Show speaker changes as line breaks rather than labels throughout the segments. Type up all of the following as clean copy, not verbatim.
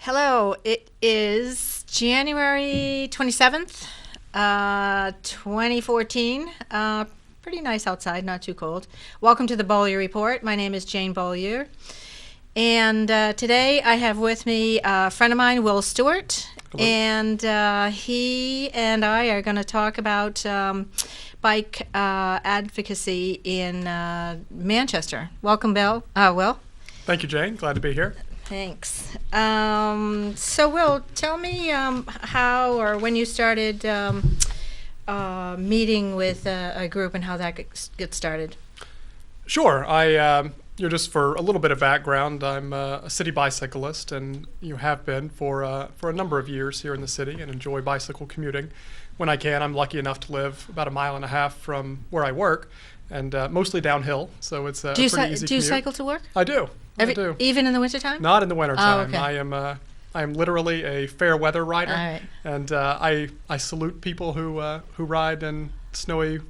Hello, it is January 27th, 2014. Pretty nice outside, not too cold. Welcome to the Beaulieu Report. My name is Jane Beaulieu. And today I have with me a friend of mine, Will Stewart.
Hello.
And he and I are going to talk about bike advocacy in Manchester. Welcome, Will.
Thank you, Jane. Glad to be here.
Thanks. So, Will, tell me how or when you started meeting with a group and how that gets started.
Sure. Just for a little bit of background, I'm a city bicyclist, and you have been for a number of years here in the city, and enjoy bicycle commuting when I can. I'm lucky enough to live about a mile and a half from where I work, and mostly downhill, so it's a pretty easy commute.
Do you cycle to work?
I do. I do.
Even in the wintertime?
Not in the wintertime.
Oh, okay.
I am literally a fair weather rider,
All right.
and I salute people who ride in snowy,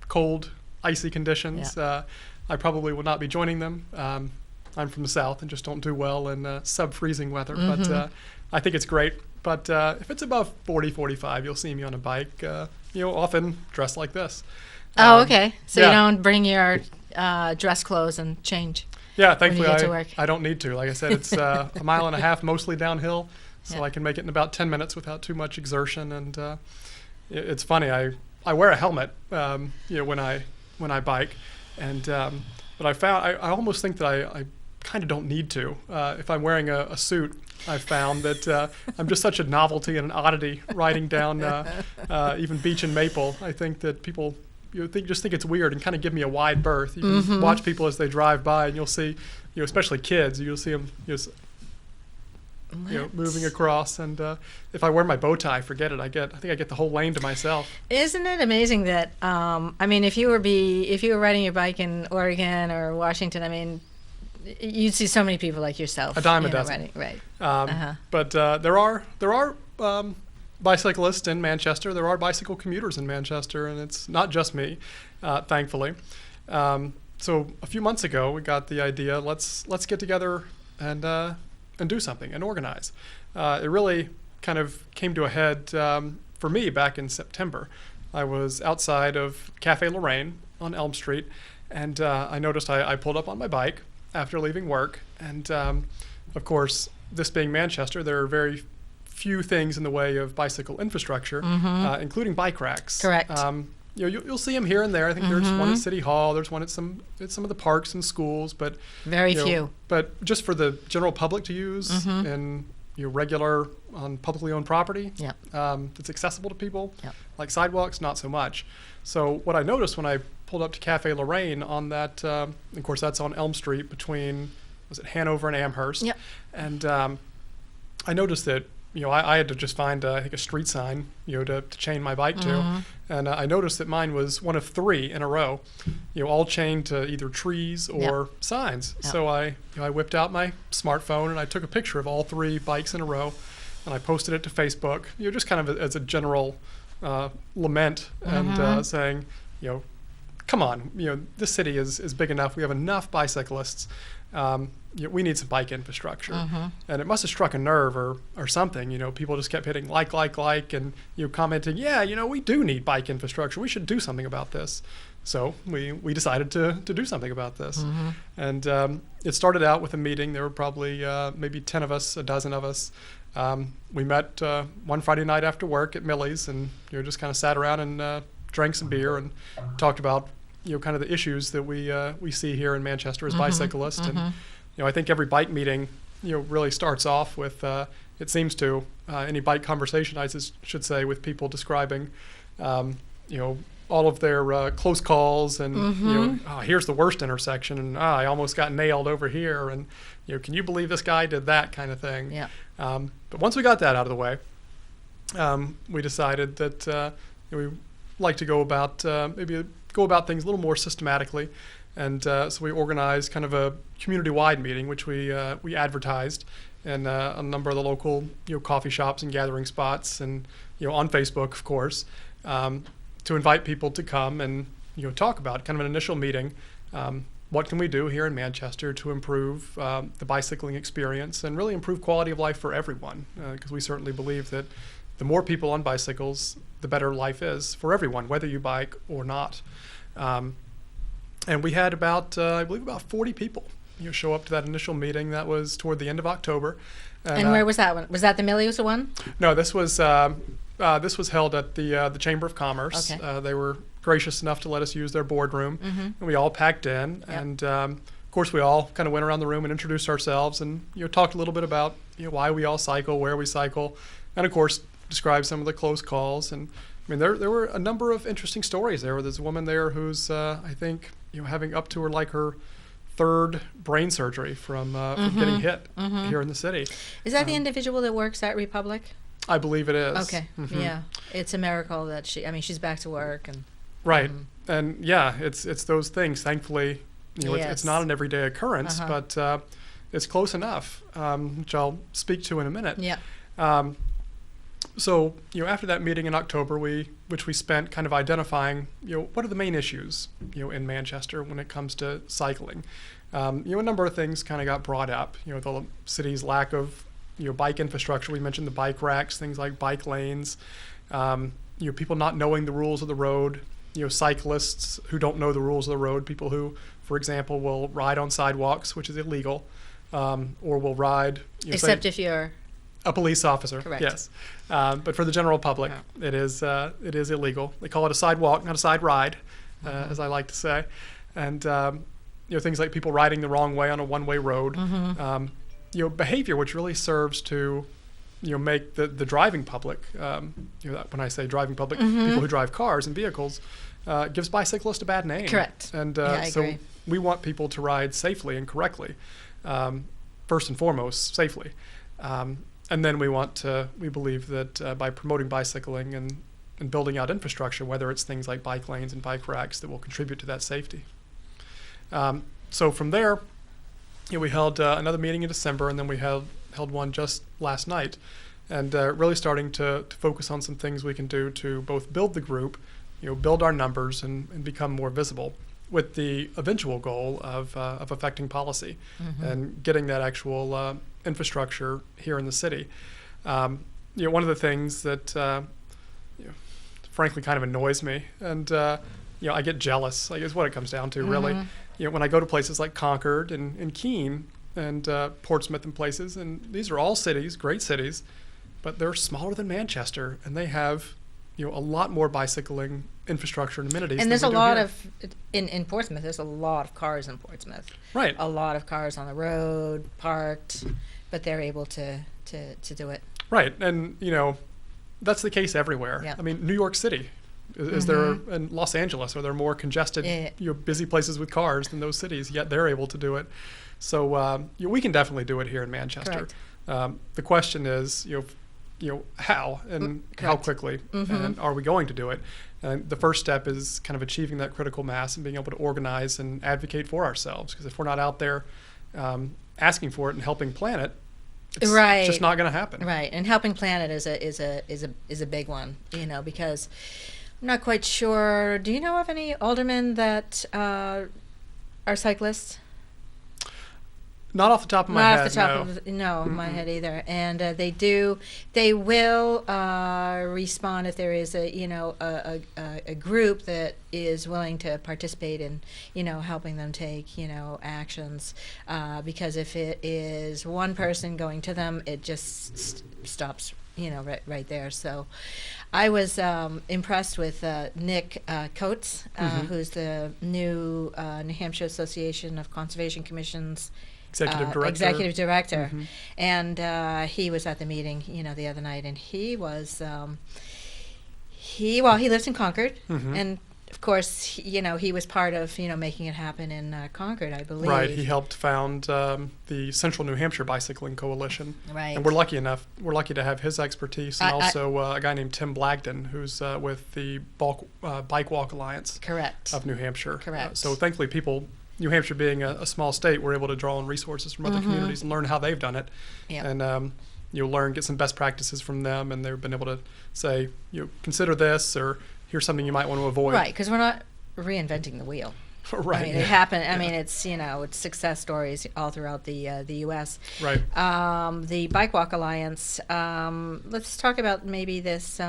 cold, icy conditions.
Yeah.
I probably will not be joining them. I'm from the South and just don't do well in sub-freezing weather, but I think it's great. But if it's above 40, 45, you'll see me on a bike, often dressed like this.
Oh, okay. So
yeah.
you don't bring your dress clothes and change.
Yeah, thankfully
get to work.
I don't need to. Like I said, it's a mile and a half, mostly downhill, so
Yeah.
I can make it in about 10 minutes without too much exertion. And it's funny. I wear a helmet, when I bike, and but I found I almost think that I kind of don't need to. If I'm wearing a suit, I've found that I'm just such a novelty and an oddity riding down even Beach and Maple. I think that people just think it's weird and kind of give me a wide berth. You can watch people as they drive by, and you'll see, especially kids, you'll see them moving across. And if I wear my bow tie, forget it. I think I get the whole lane to myself.
Isn't it amazing that if you were riding your bike in Oregon or Washington, you'd see so many people like yourself.
A dime a dozen.
Riding, right.
But there are bicyclists in Manchester. There are bicycle commuters in Manchester, and it's not just me, thankfully. So a few months ago, we got the idea. Let's get together and do something and organize. It really kind of came to a head for me back in September. I was outside of Cafe Lorraine on Elm Street, and I noticed I pulled up on my bike after leaving work. And of course, this being Manchester, there are very few things in the way of bicycle infrastructure, including bike racks.
Correct.
You'll see them here and there. I think there's one at City Hall. There's one at some of the parks and schools, but
very few.
But just for the general public to use in regular on publicly owned property, that's accessible to people, like sidewalks, not so much. So what I noticed when I pulled up to Cafe Lorraine on that, of course that's on Elm Street between, was it Hanover and Amherst?
Yep.
And I noticed that I had to just find I think a street sign to chain my bike to, and I noticed that mine was one of three in a row, all chained to either trees or signs.
Yep.
So I whipped out my smartphone and I took a picture of all three bikes in a row, and I posted it to Facebook, just kind of as a general lament and saying, come on, this city is big enough. We have enough bicyclists. We need some bike infrastructure. And it must have struck a nerve or something. People just kept hitting like, and commenting, we do need bike infrastructure. We should do something about this. So we decided to do something about this. And it started out with a meeting. There were probably maybe 10 of us, a dozen of us. We met one Friday night after work at Millie's, and just kind of sat around and drank some beer and talked about kind of the issues that we see here in Manchester as bicyclists. And I think every bike meeting really starts off with it seems to any bike conversation, I should say, with people describing all of their close calls and here's the worst intersection, and I almost got nailed over here, and can you believe this guy did that kind of thing. But once we got that out of the way, we decided that we like to go about things a little more systematically, and so we organized kind of a community-wide meeting, which we advertised in a number of the local coffee shops and gathering spots, and on Facebook, of course, to invite people to come and talk about kind of an initial meeting. what can we do here in Manchester to improve the bicycling experience and really improve quality of life for everyone? Because we certainly believe that the more people on bicycles, the better life is for everyone, whether you bike or not. And we had I believe about 40 people show up to that initial meeting. That was toward the end of October.
And where was that one? Was that the Millius one?
No, this was held at the Chamber of Commerce.
Okay.
They were gracious enough to let us use their boardroom, and we all packed in.
Yep.
And of course, we all kind of went around the room and introduced ourselves, and talked a little bit about why we all cycle, where we cycle, and of course described some of the close calls. And I mean, there were a number of interesting stories there. There's a woman there who's I think having up to her like her third brain surgery from getting hit here in the city.
Is that the individual that works at Republic?
I believe it is.
Okay. Yeah, it's a miracle that she's back to work and.
Right, and yeah, it's those things. Thankfully, it's not an everyday occurrence, but it's close enough, which I'll speak to in a minute.
Yeah.
So after that meeting in October, which we spent kind of identifying what are the main issues in Manchester when it comes to cycling. A number of things kind of got brought up. The city's lack of bike infrastructure. We mentioned the bike racks, things like bike lanes. People not knowing the rules of the road. Cyclists who don't know the rules of the road, people who, for example, will ride on sidewalks, which is illegal, or will ride.
Except if you're
a police officer.
Correct.
Yes, but for the general public, it is illegal. They call it a sidewalk, not a side ride, as I like to say, and things like people riding the wrong way on a one-way road. Behavior which really serves to make the driving public, when I say driving public, people who drive cars and vehicles, gives bicyclists a bad name.
Correct.
And
I
so
agree.
we want people to ride safely and correctly, first and foremost, safely. And then we believe that by promoting bicycling and building out infrastructure, whether it's things like bike lanes and bike racks, that will contribute to that safety. So from there, we held another meeting in December, and then we held one just last night, and really starting to focus on some things we can do to both build the group, build our numbers, and become more visible, with the eventual goal of affecting policy and getting that actual infrastructure here in the city. One of the things that frankly kind of annoys me, and I get jealous, I guess what it comes down to really. When I go to places like Concord and Keene and Portsmouth and places, and these are all cities, great cities, but they're smaller than Manchester, and they have a lot more bicycling infrastructure and amenities.
And there's a lot of in Portsmouth. There's a lot of cars in Portsmouth.
Right.
A lot of cars on the road, parked, but they're able to do it.
Right, and that's the case everywhere.
Yeah.
I mean, New York City. Is there, in Los Angeles, are there more congested, busy places with cars than those cities? Yet they're able to do it. So we can definitely do it here in Manchester. The question is, how and how quickly, and are we going to do it? And the first step is kind of achieving that critical mass and being able to organize and advocate for ourselves. Because if we're not out there asking for it and helping plan it, it's just not going to happen.
Right, and helping plan it is a big one. Because I'm not quite sure. Do you know of any aldermen that are cyclists?
Not off the top of my head.
Not off the top of my head either. And they will respond if there is a group that is willing to participate in helping them take actions, because if it is one person going to them, it just stops right there. So I was impressed with Nick Coates, who's the new New Hampshire Association of Conservation Commissions Executive Director. And he was at the meeting the other night, and he was he lives in Concord, and of course he was part of making it happen in Concord, I believe.
Right, he helped found the Central New Hampshire Bicycling Coalition.
Right.
And we're lucky to have his expertise, and also a guy named Tim Blagden, who's with the Bike Walk Alliance.
Correct.
Of New Hampshire.
Correct.
So thankfully New Hampshire being a small state, we're able to draw on resources from other communities and learn how they've done it.
Yep.
And get some best practices from them, and they've been able to say, consider this, or here's something you might want to avoid.
Right, because we're not reinventing the wheel.
Right.
I mean, it happened. I mean, it's it's success stories all throughout the U.S.
Right.
The Bike Walk Alliance. Let's talk about maybe this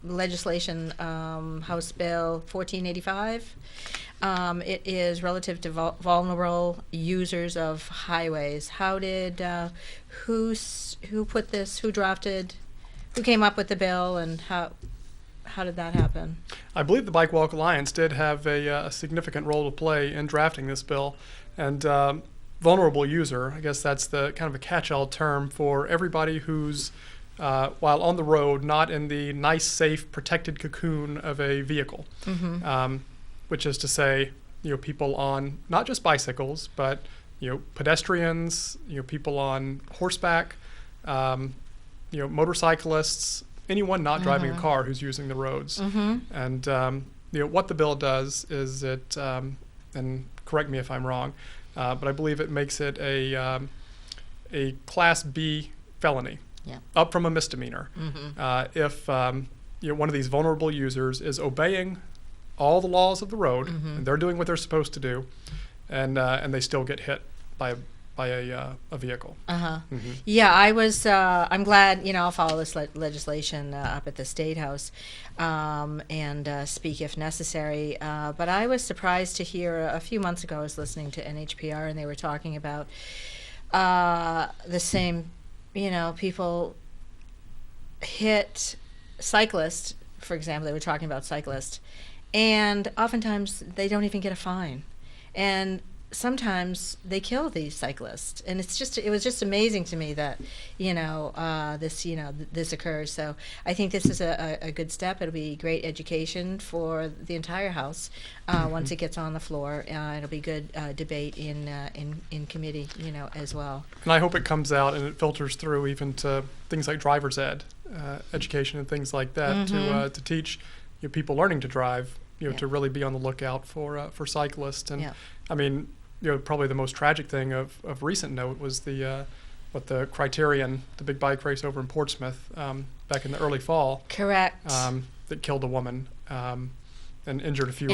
legislation, House Bill 1485. It is relative to vulnerable users of highways. How did who put this? Who drafted? Who came up with the bill, and how did that happen?
I believe the Bike Walk Alliance did have a significant role to play in drafting this bill, and vulnerable user. I guess that's the kind of a catch-all term for everybody who's while on the road, not in the nice, safe, protected cocoon of a vehicle. Which is to say, people on not just bicycles, but pedestrians, people on horseback, motorcyclists, anyone not driving a car who's using the roads. And what the bill does is it, and correct me if I'm wrong, but I believe it makes it a Class B felony, up from a misdemeanor, if one of these vulnerable users is obeying all the laws of the road, and they're doing what they're supposed to do, and they still get hit by a vehicle.
Yeah, I was. I'm glad. I'll follow this legislation up at the State House, and speak if necessary. But I was surprised to hear a few months ago. I was listening to NHPR, and they were talking about the same. People hit cyclists. For example, they were talking about cyclists. And oftentimes they don't even get a fine, and sometimes they kill these cyclists. And it was just amazing to me that this occurs. So I think this is a good step. It'll be great education for the entire House once it gets on the floor. It'll be good debate in committee, as well.
And I hope it comes out and it filters through even to things like driver's ed education and things like that to teach people learning to drive, to really be on the lookout for cyclists. And I mean, probably the most tragic thing of recent note was the Criterion, the big bike race over in Portsmouth back in the early fall.
Correct.
That killed a woman and injured a few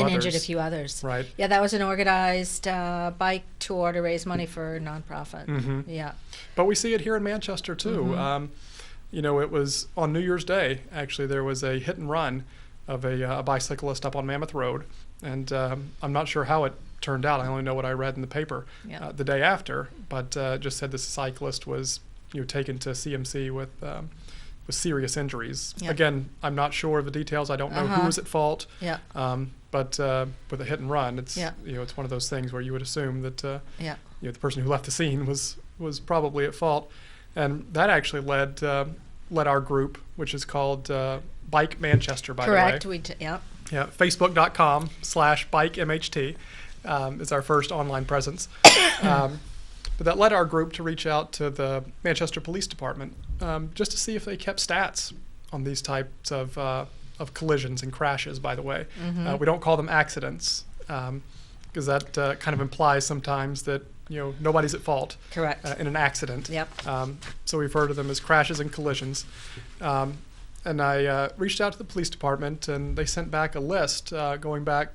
others. Right.
Yeah, that was an organized bike tour to raise money for a nonprofit. Yeah.
But we see it here in Manchester too. It was on New Year's Day. Actually, there was a hit and run of a bicyclist up on Mammoth Road, and I'm not sure how it turned out. I only know what I read in the paper the day after, but just said this cyclist was taken to CMC with serious injuries. Again, I'm not sure of the details. I don't know who was at fault. But with a hit and run, it's it's one of those things where you would assume that the person who left the scene was probably at fault, and that actually led our group, which is called Bike Manchester, by the way.
Correct.
Yeah. Facebook.com/BikeMHT is our first online presence. But that led our group to reach out to the Manchester Police Department just to see if they kept stats on these types of collisions and crashes, by the way. We don't call them accidents because that kind of implies sometimes that nobody's at fault.
Correct.
In an accident.
Yep.
So we refer to them as crashes and collisions. And I reached out to the police department, and they sent back a list going back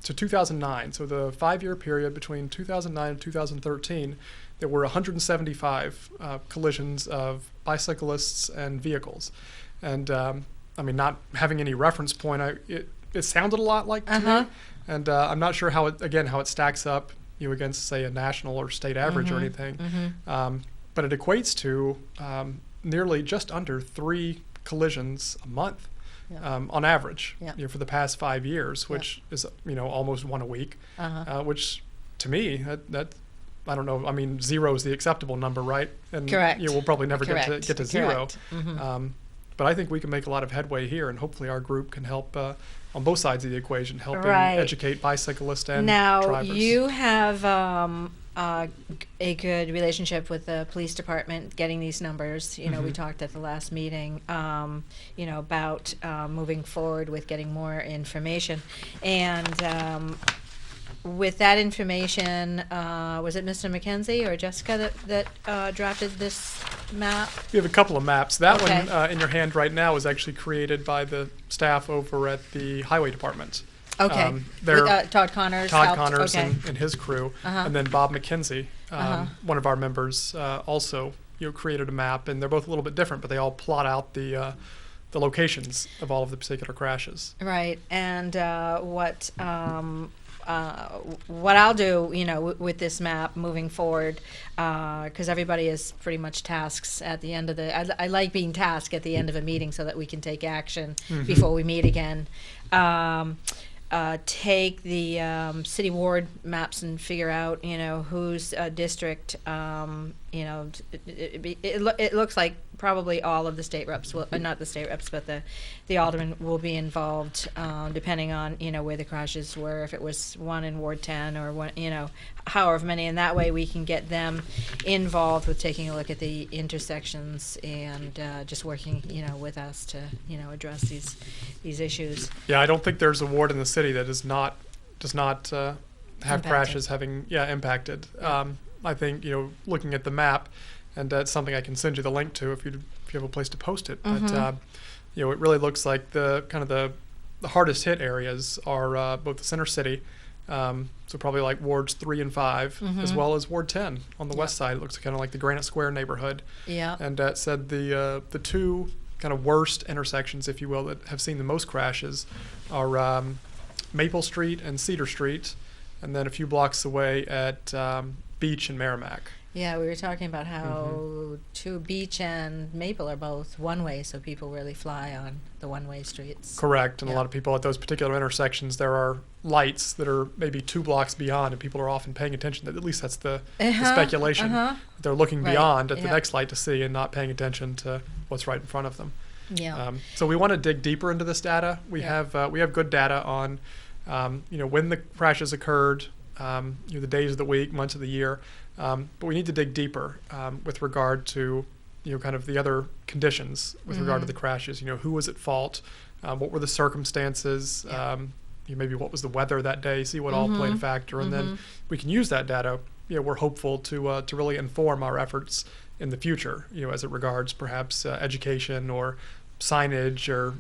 to 2009. So the 5-year period between 2009 and 2013, there were 175 collisions of bicyclists and vehicles. And not having any reference point, it sounded a lot like to me. And I'm not sure how it stacks up against, say, a national or state average or anything. But it equates to nearly just under 3 collisions a month on average for the past 5 years, which is almost one a week, which to me that I don't know. I mean, 0 is the acceptable number, right? And
Correct.
We'll probably never get to 0.
Correct.
But I think we can make a lot of headway here, and hopefully our group can help on both sides of the equation, helping educate bicyclists and drivers.
Now, you have a good relationship with the police department getting these numbers. We talked at the last meeting, about moving forward with getting more information. And with that information, was it Mr. McKenzie or Jessica that drafted this map?
We have a couple of maps. That one in your hand right now was actually created by the staff over at the highway department.
Okay. With, Todd Connors.
Todd
helped.
Connors
Okay.
and his crew,
Uh-huh.
and then Bob McKenzie,
Uh-huh.
one of our members, also created a map, and they're both a little bit different, but they all plot out the locations of all of the particular crashes.
Right, and what I'll do, with this map moving forward, because everybody is pretty much tasks at the end of I like being tasked at the end of a meeting so that we can take action before we meet again. Take the city ward maps and figure out, whose district, it looks like probably all of the state reps will, not the state reps, but the aldermen will be involved, depending on, where the crashes were, if it was one in Ward 10 or one, however many, and that way we can get them involved with taking a look at the intersections and just working, with us to, address these issues.
Yeah, I don't think there's a ward in the city that does not have
Impacted.
crashes having impacted.
Yeah.
I think looking at the map, and that's something I can send you the link to if you have a place to post it. But it really looks like the hardest hit areas are both the center city, so probably like wards 3 and 5, as well as Ward 10 on the west side. It looks kind of like the Granite Square neighborhood.
Yeah.
And that said, the two kind of worst intersections, if you will, that have seen the most crashes are Maple Street and Cedar Street, and then a few blocks away at Beach and Merrimack.
Yeah, we were talking about how Beach and Maple are both one-way, so people really fly on the one-way streets.
Correct, and
Yeah.
a lot of people at those particular intersections, there are lights that are maybe 2 blocks beyond, and people are often paying attention. That at least that's the speculation. They're looking
Right,
beyond at the
yeah.
next light to see and not paying attention to what's right in front of them.
Yeah.
So we want to dig deeper into this data. We have good data on when the crashes occurred, the days of the week, months of the year. But we need to dig deeper with regard to, kind of the other conditions with regard to the crashes. Who was at fault? What were the circumstances? Maybe what was the weather that day? See what all played a factor, and then we can use that data. We're hopeful to really inform our efforts in the future. As it regards perhaps education or signage or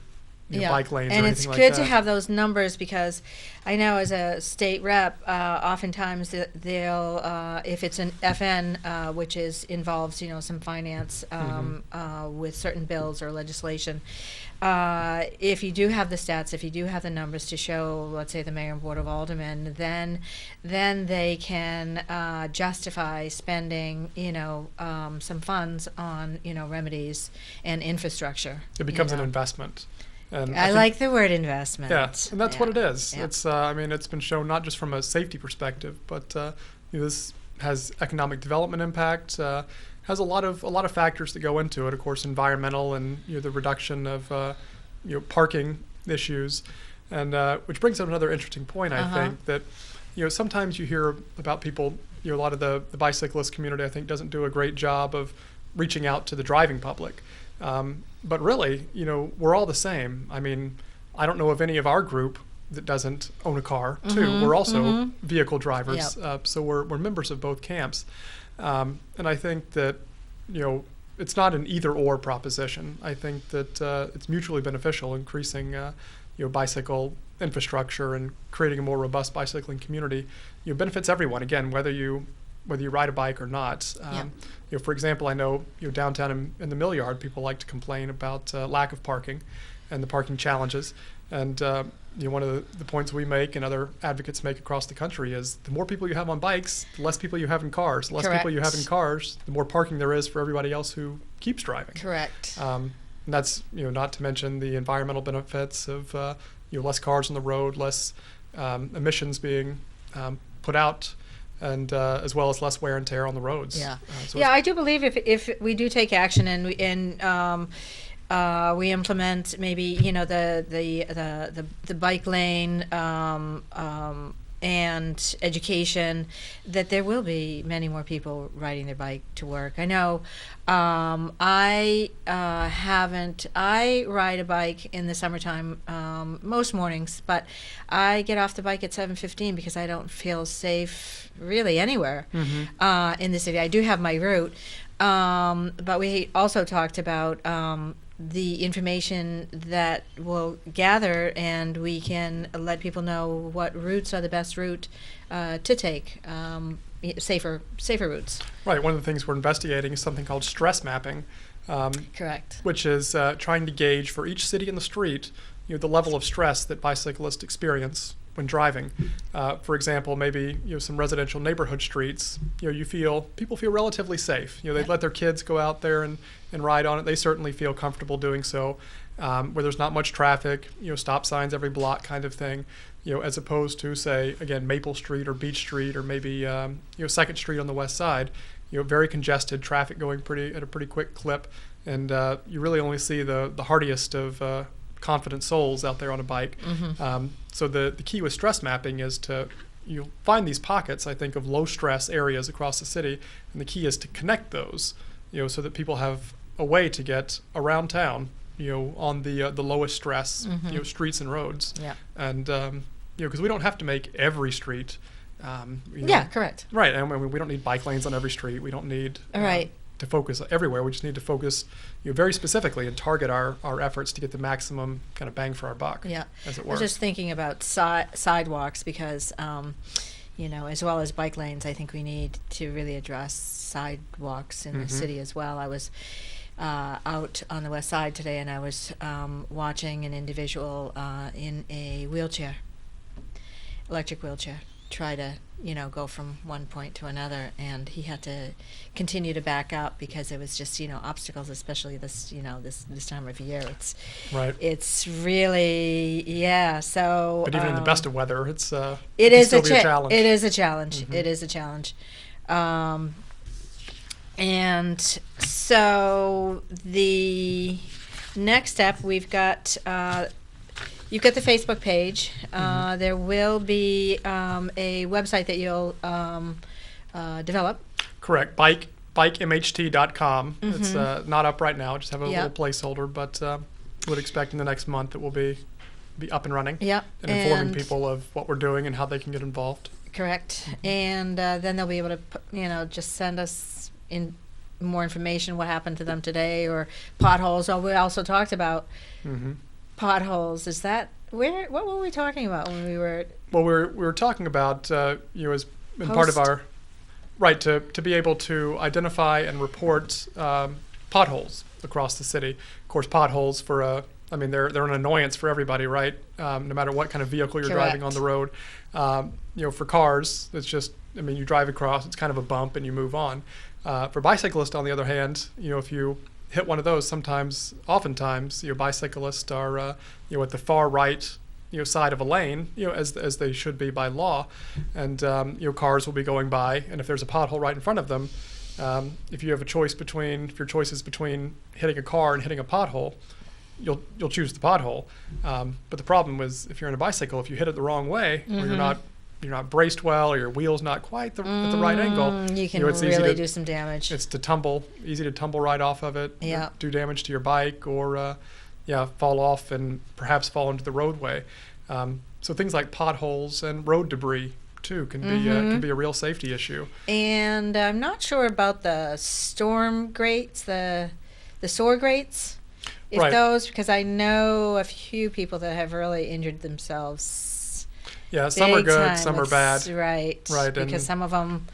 bike lanes
and
or
it's
anything like
good
that.
to have those numbers, because I know as a state rep, oftentimes they'll, if it's an FN, which involves some finance with certain bills or legislation, if you do have the stats, if you do have the numbers to show, let's say the mayor and board of aldermen, then they can justify spending some funds on remedies and infrastructure.
It becomes an investment. And
I like the word investment.
Yeah, and that's what it is.
Yeah.
It's it's been shown not just from a safety perspective, but this has economic development impact. Has a lot of factors that go into it. Of course, environmental and the reduction of parking issues, and which brings up another interesting point. I think that sometimes you hear about people. A lot of the bicyclist community, I think, doesn't do a great job of reaching out to the driving public. But really, we're all the same. I mean, I don't know of any of our group that doesn't own a car, too. We're also vehicle drivers, so we're members of both camps. And I think that, it's not an either-or proposition. I think that it's mutually beneficial, increasing, bicycle infrastructure and creating a more robust bicycling community. Benefits everyone, again, whether you ride a bike or not. For example, I know downtown in the Mill Yard, people like to complain about lack of parking and the parking challenges. And one of the points we make and other advocates make across the country is the more people you have on bikes, the less people you have in cars. The less people you have in cars, the more parking there is for everybody else who keeps driving.
Correct.
And that's not to mention the environmental benefits of less cars on the road, less emissions being put out, and as well as less wear and tear on the rodes.
Yeah,
So
I do believe if we do take action and we implement maybe the bike lane and education, that there will be many more people riding their bike to work. I know I ride a bike in the summertime most mornings, but I get off the bike at 7:15 because I don't feel safe really anywhere in the city. I do have my route, but we also talked about the information that we'll gather, and we can let people know what routes are the best route to take, safer routes.
Right. One of the things we're investigating is something called stress mapping.
Correct.
Which is trying to gauge for each city in the street, the level of stress that bicyclists experience when driving. For example, maybe some residential neighborhood streets. People feel relatively safe. They let their kids go out there and ride on it. They certainly feel comfortable doing so. Where there's not much traffic, stop signs every block kind of thing. As opposed to, say, again, Maple Street or Beach Street or maybe 2nd Street on the west side. Very congested, traffic going at a pretty quick clip, and you really only see the hardiest of confident souls out there on a bike. So the key with stress mapping is you'll find these pockets, I think, of low stress areas across the city, and the key is to connect those, so that people have a way to get around town, on the lowest stress, streets and roads.
Yeah.
And because we don't have to make every street.
Yeah, correct.
Right, and we don't need bike lanes on every street. We don't need to focus everywhere. We just need to focus very specifically and target our efforts to get the maximum kind of bang for our buck.
Yeah,
as it were.
I was just thinking about sidewalks because, as well as bike lanes, I think we need to really address sidewalks in the city as well. I was out on the west side today, and I was watching an individual in a electric wheelchair, try to go from one point to another, and he had to continue to back up because there was just obstacles, especially this this time of year. It's really so.
But even in the best of weather, it is a challenge.
It is a challenge. It is a challenge. And so the next step, we've got. You've got the Facebook page. There will be a website that you'll develop.
Correct. Bikemht.com. It's not up right now. Just have a little placeholder, but would expect in the next month it will be up and running.
Yep.
And informing people of what we're doing and how they can get involved.
Correct. And then they'll be able to, just send us in more information what happened to them today, or potholes. We also talked about. Potholes. Is that what were we talking about when we were?
Well, we were talking about as part of our to be able to identify and report potholes across the city. Of course, potholes they're an annoyance for everybody, right? No matter what kind of vehicle you're driving on the road. For cars, it's just you drive across, it's kind of a bump and you move on. For bicyclists, on the other hand, if you hit one of those, oftentimes, bicyclists are, at the far right, side of a lane, as they should be by law, and cars will be going by, and if there's a pothole right in front of them, if your choice is between hitting a car and hitting a pothole, you'll choose the pothole. But the problem is, if you're on a bicycle, if you hit it the wrong way, or you're not braced well, or your wheel's not quite at the right angle,
you can really do some damage.
It's easy to tumble right off of it, do damage to your bike, or fall off and perhaps fall into the roadway. So things like potholes and road debris too can be a real safety issue.
And I'm not sure about the storm grates, the SOAR grates. Because I know a few people that have really injured themselves.
Yeah, some are good, some are bad.
Right. Because some of them,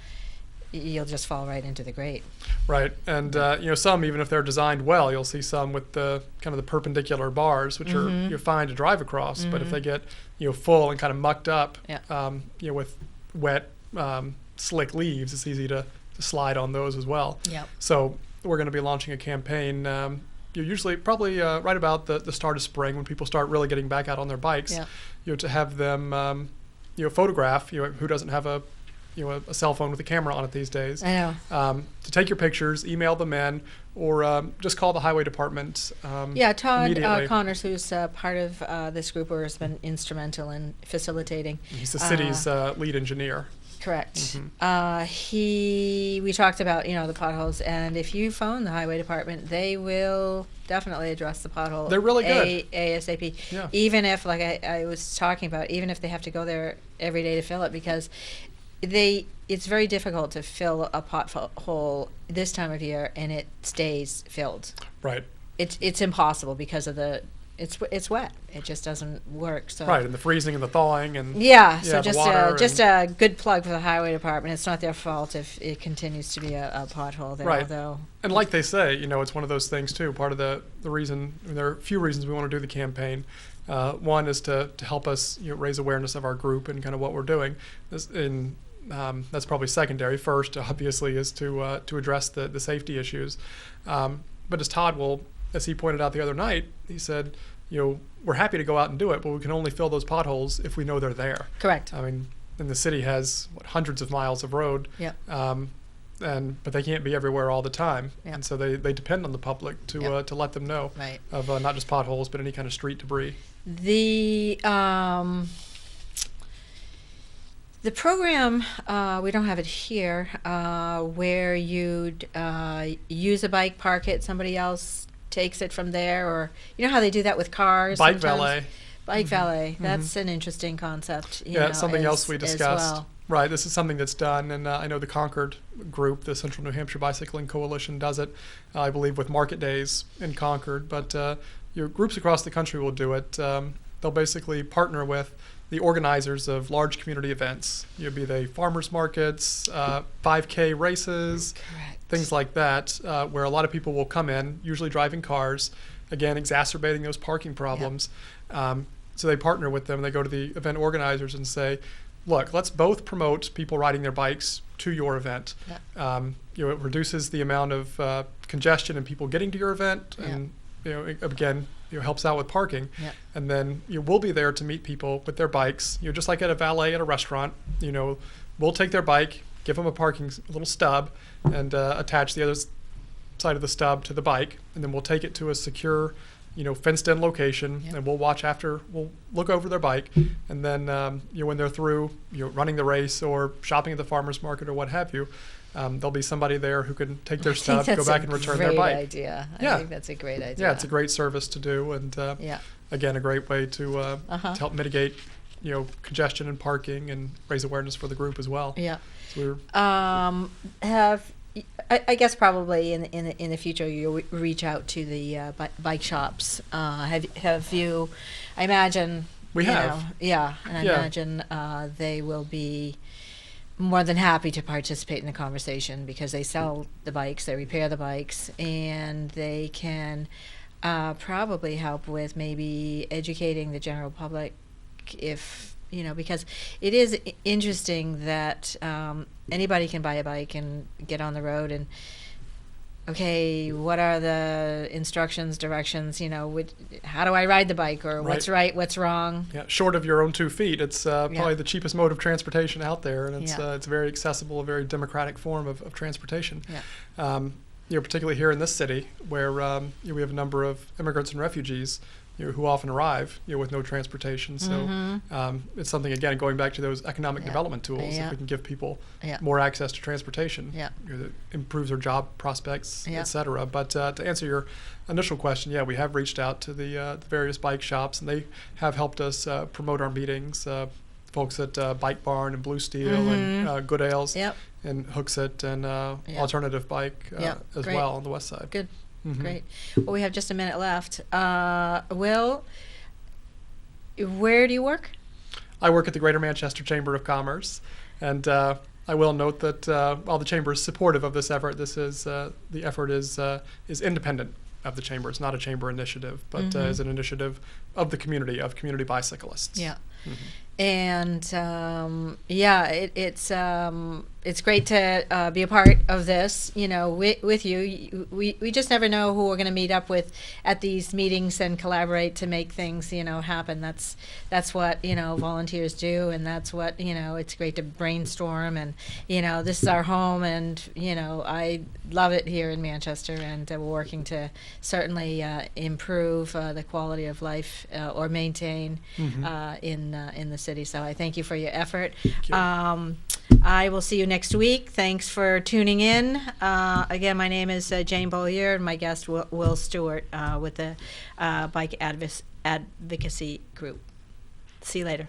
you'll just fall right into the grate.
Right, and some, even if they're designed well, you'll see some with the kind of the perpendicular bars, which are fine to drive across. But if they get full and kind of mucked up, with wet, slick leaves, it's easy to slide on those as well.
Yep.
So we're going to be launching a campaign. Usually, probably right about the start of spring, when people start really getting back out on their bikes, to have them, photograph. Who doesn't have a cell phone with a camera on it these days?
I
know. To take your pictures, email them in, or just call the highway department.
Todd Connors, who's part of this group, or has been instrumental in facilitating.
He's the city's lead engineer.
Correct. We talked about the potholes, and if you phone the highway department, they will definitely address the pothole.
They're really good.
ASAP.
Yeah.
Even if, like I was talking about, even if they have to go there every day to fill it, because it's very difficult to fill a pothole this time of year and it stays filled.
Right.
it's impossible because of it's wet. It just doesn't work. So
Right, and the freezing and the thawing and
so
the water
just a good plug for the highway department. It's not their fault if it continues to be a pothole there.
Right.
Although,
and like they say, it's one of those things too. Part of the reason, there are a few reasons we want to do the campaign. One is to help us raise awareness of our group and kind of what we're doing. That's probably secondary. First, obviously, is to address the safety issues. But as he pointed out the other night, he said, we're happy to go out and do it, but we can only fill those potholes if we know they're there.
correct.
I mean, and the city has hundreds of miles of road.
Yep.
But they can't be everywhere all the time,
Yep.
and so they depend on the public to
Yep.
to let them know
Right.
of not just potholes but any kind of street debris.
The program, we don't have it here, where you'd use a bike, park it, somebody else takes it from there, or you know how they do that with cars.
Bike
sometimes?
valet.
Bike valet. That's an interesting concept.
It's something else we
as
discussed.
well.
Right, this is something that's done, and I know the Concord group, the Central New Hampshire Bicycling Coalition, does it, I believe, with market days in Concord. But groups across the country will do it. They'll basically partner with the organizers of large community events. Be they farmers markets, 5K races,
Correct.
things like that, where a lot of people will come in, usually driving cars, again, exacerbating those parking problems. So they partner with them. They go to the event organizers and say, look, let's both promote people riding their bikes to your event. It reduces the amount of congestion and people getting to your event, and again, helps out with parking. And then we'll be there to meet people with their bikes. Just like at a valet at a restaurant. We'll take their bike, give them a little stub, and attach the other side of the stub to the bike, and then we'll take it to a secure, fenced-in location, and we'll look over their bike, and then when they're through, running the race or shopping at the farmer's market or what have you, there'll be somebody there who can take their stuff, go back and return their bike.
Idea. I think that's a great idea.
Yeah, it's a great service to do, and again, a great way to help mitigate, congestion and parking and raise awareness for the group as well.
Yeah.
So
I guess probably in the future you'll reach out to the bike shops. Have you? I imagine
we have.
And I imagine they will be more than happy to participate in the conversation because they sell the bikes, they repair the bikes, and they can probably help with maybe educating the general public because it is interesting that anybody can buy a bike and get on the road and what are the instructions, directions, how do I ride the bike, or what's right, what's wrong.
Short of your own 2 feet, it's probably the cheapest mode of transportation out there, and it's very accessible, a very democratic form of transportation. Particularly here in this city where we have a number of immigrants and refugees who often arrive with no transportation. So it's something, again, going back to those economic development tools, if we can give people more access to transportation, that improves their job prospects, et cetera. But to answer your initial question, we have reached out to the various bike shops, and they have helped us promote our meetings. Folks at Bike Barn and Blue Steel and Good Ales and Hooksett and Alternative Bike as well on the west side.
Good. Great. Well, we have just a minute left. Will, where do you work?
I work at the Greater Manchester Chamber of Commerce, and I will note that while the Chamber is supportive of this effort, the effort is independent of the Chamber. It's not a Chamber initiative, but is an initiative of the community, of community bicyclists. And it's great to be a part of this, with you. We just never know who we're going to meet up with at these meetings and collaborate to make things, happen. That's what, volunteers do, and that's what, it's great to brainstorm, and, this is our home, and, I love it here in Manchester, and we're working to certainly improve the quality of life or maintain in the city. So I thank you for your effort. Thank you.
I will see you next week. Thanks for tuning in. Again, my name is Jane Beaulieu, and my guest Will Stewart with the Bike Advocacy Group. See you later.